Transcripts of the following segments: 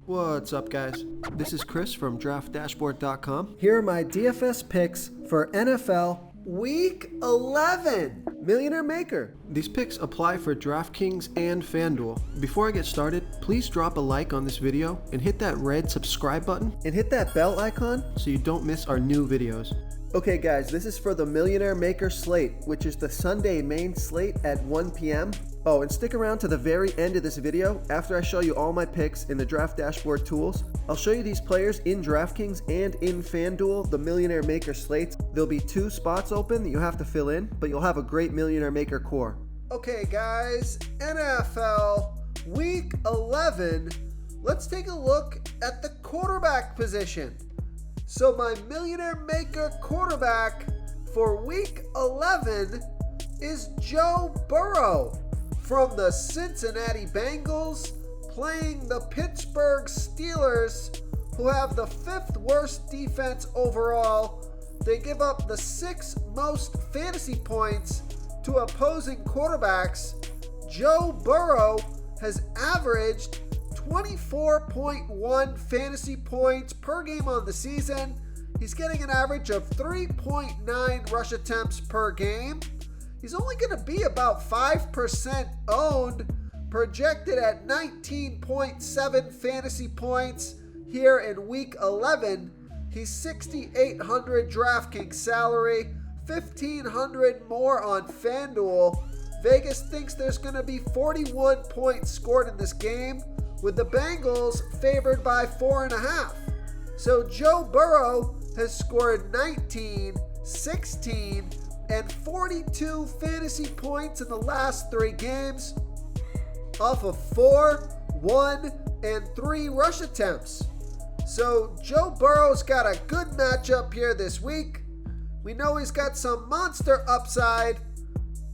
What's up, guys? This is Chris from DraftDashboard.com. Here are my DFS picks for NFL Week 11 Millionaire Maker. These picks apply for DraftKings and FanDuel. Before I get started, please drop a like on this video and hit that red subscribe button And hit that bell icon so you don't miss our new videos. Okay guys, this is for the Millionaire Maker slate, which is the Sunday main slate at 1 p.m. Oh, and stick around to the very end of this video after I show you all my picks in the Draft Dashboard tools. I'll show you these players in DraftKings and in FanDuel, the Millionaire Maker slates. There'll be 2 spots open that you have to fill in, but you'll have a great Millionaire Maker core. Okay guys, NFL Week 11. Let's take a look at the quarterback position. So my Millionaire Maker quarterback for Week 11 is Joe Burrow from the Cincinnati Bengals, playing the Pittsburgh Steelers, who have the 5th worst defense overall. They give up the 6th most fantasy points to opposing quarterbacks. Joe Burrow has averaged 24.1 fantasy points per game on the season. He's getting an average of 3.9 rush attempts per game. He's only going to be about 5% owned, projected at 19.7 fantasy points here in Week 11. He's 6,800 DraftKings salary, 1,500 more on FanDuel. Vegas thinks there's going to be 41 points scored in this game, with the Bengals favored by 4.5. So Joe Burrow has scored 19, 16, and 42 fantasy points in the last 3 games off of 4, 1, and 3 rush attempts. So Joe Burrow's got a good matchup here this week. We know he's got some monster upside.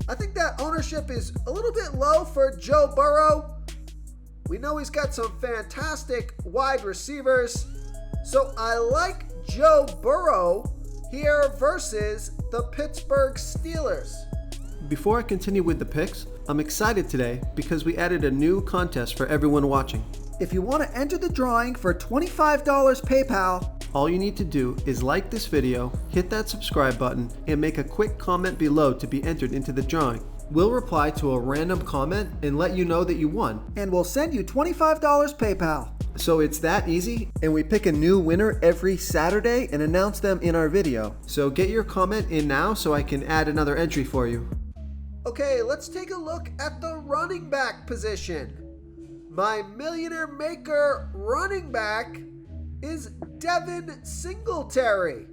I think that ownership is a little bit low for Joe Burrow. We know he's got some fantastic wide receivers. So I like Joe Burrow here versus the Pittsburgh Steelers. Before I continue with the picks, I'm excited today because we added a new contest for everyone watching. If you want to enter the drawing for $25 PayPal, all you need to do is like this video, hit that subscribe button, and make a quick comment below to be entered into the drawing. We'll reply to a random comment and let you know that you won. And we'll send you $25 PayPal. So it's that easy, and we pick a new winner every Saturday and announce them in our video. So get your comment in now so I can add another entry for you. Okay, let's take a look at the running back position. My Millionaire Maker running back is Devin Singletary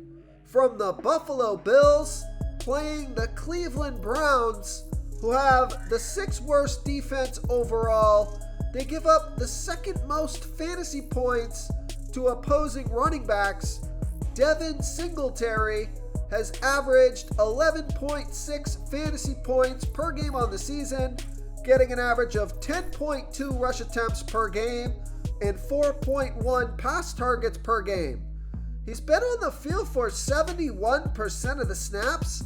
from the Buffalo Bills, playing the Cleveland Browns, who have the 6th worst defense overall. They give up the 2nd most fantasy points to opposing running backs. Devin Singletary has averaged 11.6 fantasy points per game on the season, getting an average of 10.2 rush attempts per game and 4.1 pass targets per game. He's been on the field for 71% of the snaps,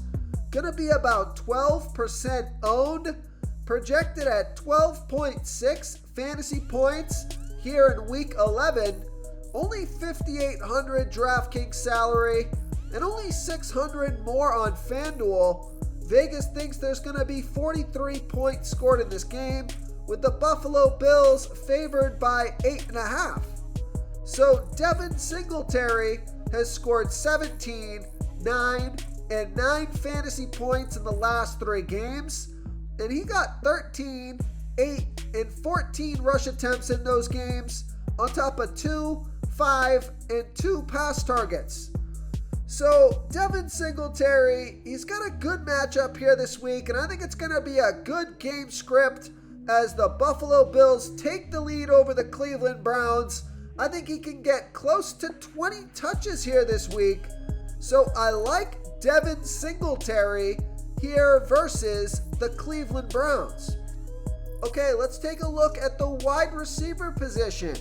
gonna be about 12% owned, projected at 12.6 fantasy points here in Week 11, only 5,800 DraftKings salary, and only 600 more on FanDuel. Vegas thinks there's gonna be 43 points scored in this game, with the Buffalo Bills favored by 8.5. So Devin Singletary has scored 17, 9, and 9 fantasy points in the last 3 games, and he got 13, 8, and 14 rush attempts in those games, on top of 2, 5, and 2 pass targets. So Devin Singletary, he's got a good matchup here this week, and I think it's going to be a good game script as the Buffalo Bills take the lead over the Cleveland Browns. I think he can get close to 20 touches here this week. So I like Devin Singletary here versus the Cleveland Browns. Okay, let's take a look at the wide receiver position.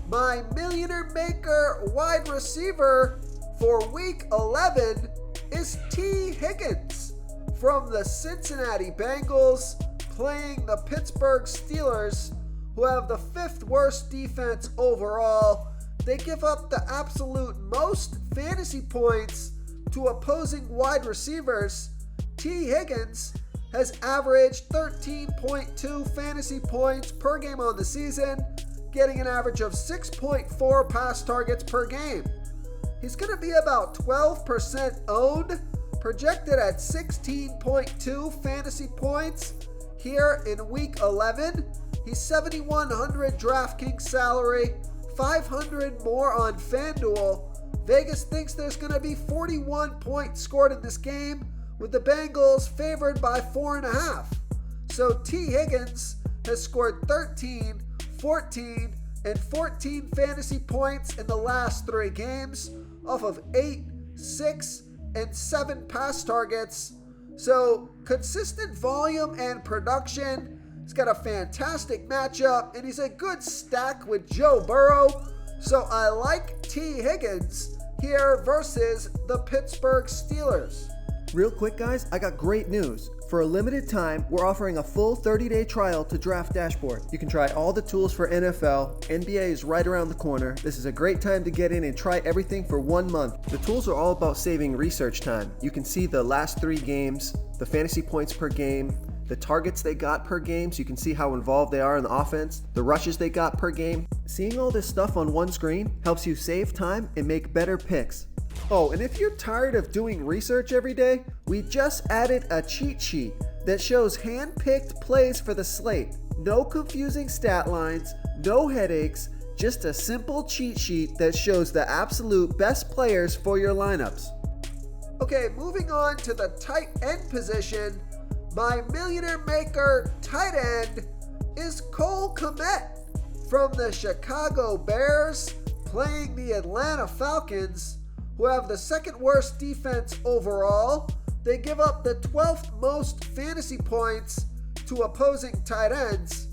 My Millionaire Maker wide receiver for Week 11 is T. Higgins from the Cincinnati Bengals, playing the Pittsburgh Steelers, who have the 5th worst defense overall. They give up the absolute most fantasy points to opposing wide receivers. T. Higgins has averaged 13.2 fantasy points per game on the season, getting an average of 6.4 pass targets per game. He's going to be about 12% owned, projected at 16.2 fantasy points here in week 11. He's 7,100 DraftKings salary, 500 more on FanDuel. Vegas thinks there's going to be 41 points scored in this game, with the Bengals favored by 4.5. So T. Higgins has scored 13, 14, and 14 fantasy points in the last 3 games off of 8, 6, and 7 pass targets. So consistent volume and production. He's got a fantastic matchup, and he's a good stack with Joe Burrow. So I like T. Higgins here versus the Pittsburgh Steelers. Real quick, guys, I got great news. For a limited time, we're offering a full 30-day trial to Draft Dashboard. You can try all the tools for NFL. NBA is right around the corner. This is a great time to get in and try everything for 1 month. The tools are all about saving research time. You can see the last 3 games, the fantasy points per game, the targets they got per game, so you can see how involved they are in the offense, the rushes they got per game. Seeing all this stuff on one screen helps you save time and make better picks. Oh, and if you're tired of doing research every day, we just added a cheat sheet that shows hand-picked plays for the slate. No confusing stat lines, no headaches, just a simple cheat sheet that shows the absolute best players for your lineups. Okay, moving on to the tight end position. My Millionaire Maker tight end is Cole Kmet from the Chicago Bears, playing the Atlanta Falcons, who have the 2nd worst defense overall. They give up the 12th most fantasy points to opposing tight ends.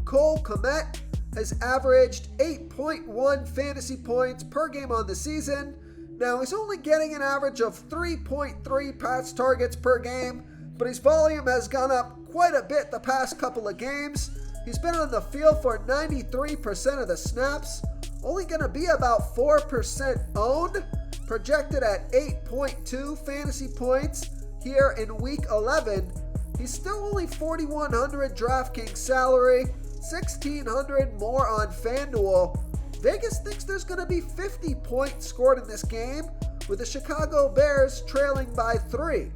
Cole Kmet has averaged 8.1 fantasy points per game on the season. Now, he's only getting an average of 3.3 pass targets per game, but his volume has gone up quite a bit the past couple of games. He's been on the field for 93% of the snaps, only going to be about 4% owned, projected at 8.2 fantasy points here in week 11. He's still only 4,100 DraftKings salary, 1,600 more on FanDuel. Vegas thinks there's going to be 50 points scored in this game, with the Chicago Bears trailing by 3.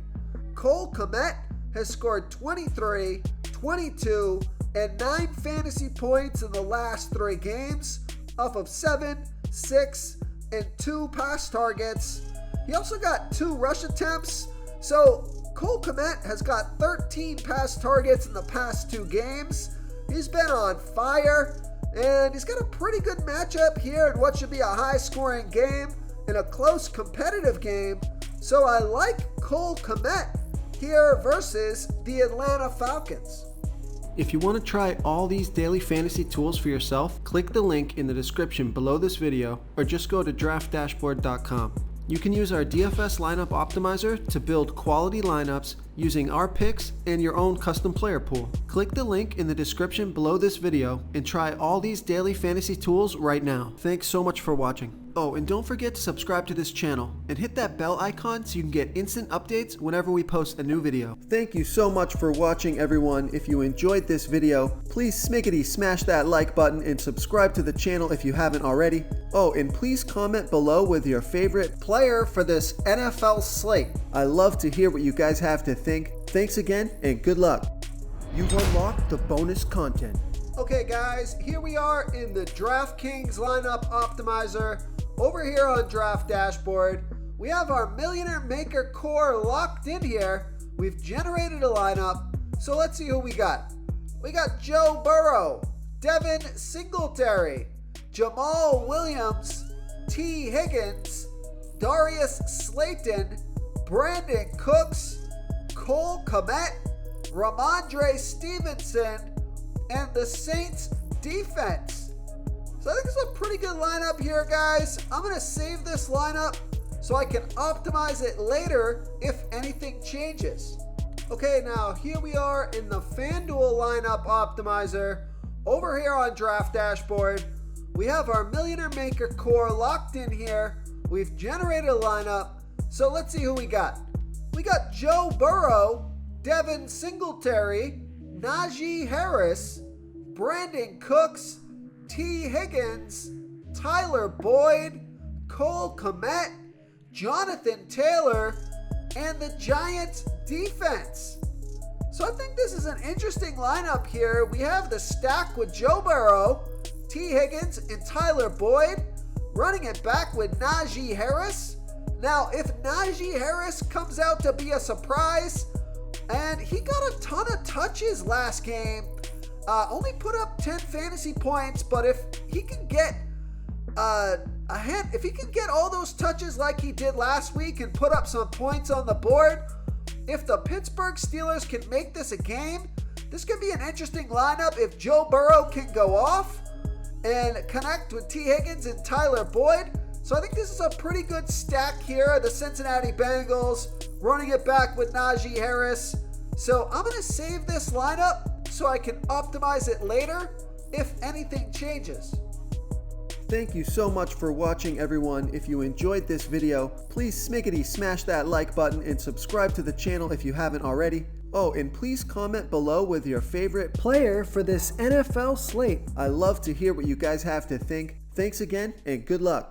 Cole Kmet has scored 23, 22, and 9 fantasy points in the last 3 games off of 7, 6, and 2 pass targets. He also got 2 rush attempts. So Cole Kmet has got 13 pass targets in the past 2 games. He's been on fire, and he's got a pretty good matchup here in what should be a high-scoring game in a close competitive game. So I like Cole Kmet here versus the Atlanta Falcons. If you want to try all these daily fantasy tools for yourself, click the link in the description below this video or just go to draftdashboard.com. You can use our DFS lineup optimizer to build quality lineups using our picks and your own custom player pool. Click the link in the description below this video and try all these daily fantasy tools right now. Thanks so much for watching. Oh, and don't forget to subscribe to this channel and hit that bell icon so you can get instant updates whenever we post a new video. Thank you so much for watching, everyone. If you enjoyed this video, please smickety smash that like button and subscribe to the channel if you haven't already. Oh, and please comment below with your favorite player for this NFL slate. I love to hear what you guys have to think. Thanks again and good luck. You've unlocked the bonus content. Okay guys, here we are in the DraftKings lineup optimizer. Over here on Draft Dashboard, we have our Millionaire Maker core locked in here. We've generated a lineup, so let's see who we got. We got Joe Burrow, Devin Singletary, Jamal Williams, T. Higgins, Darius Slayton, Brandon Cooks, Cole Kmet, Ramondre Stevenson, and the Saints defense. So I think it's a pretty good lineup here, guys. I'm going to save this lineup so I can optimize it later if anything changes. Okay, now here we are in the FanDuel lineup optimizer. over here on Draft Dashboard, we have our Millionaire Maker core locked in here. We've generated a lineup. So let's see who we got. We got Joe Burrow, Devin Singletary, Najee Harris, Brandon Cooks, T. Higgins, Tyler Boyd, Cole Kmet, Jonathan Taylor, and the Giants defense. So I think this is an interesting lineup here. We have the stack with Joe Burrow, T. Higgins, and Tyler Boyd, running it back with Najee Harris. Now, if Najee Harris comes out to be a surprise, and he got a ton of touches last game, only put up 10 fantasy points, but if he can get if he can get all those touches like he did last week and put up some points on the board, if the Pittsburgh Steelers can make this a game, this could be an interesting lineup if Joe Burrow can go off and connect with T. Higgins and Tyler Boyd. So I think this is a pretty good stack here. The Cincinnati Bengals running it back with Najee Harris. So I'm going to save this lineup so I can optimize it later if anything changes. Thank you so much for watching, everyone. If you enjoyed this video, please smiggity smash that like button and subscribe to the channel if you haven't already. Oh, and please comment below with your favorite player for this NFL slate. I love to hear what you guys have to think. Thanks again, and good luck.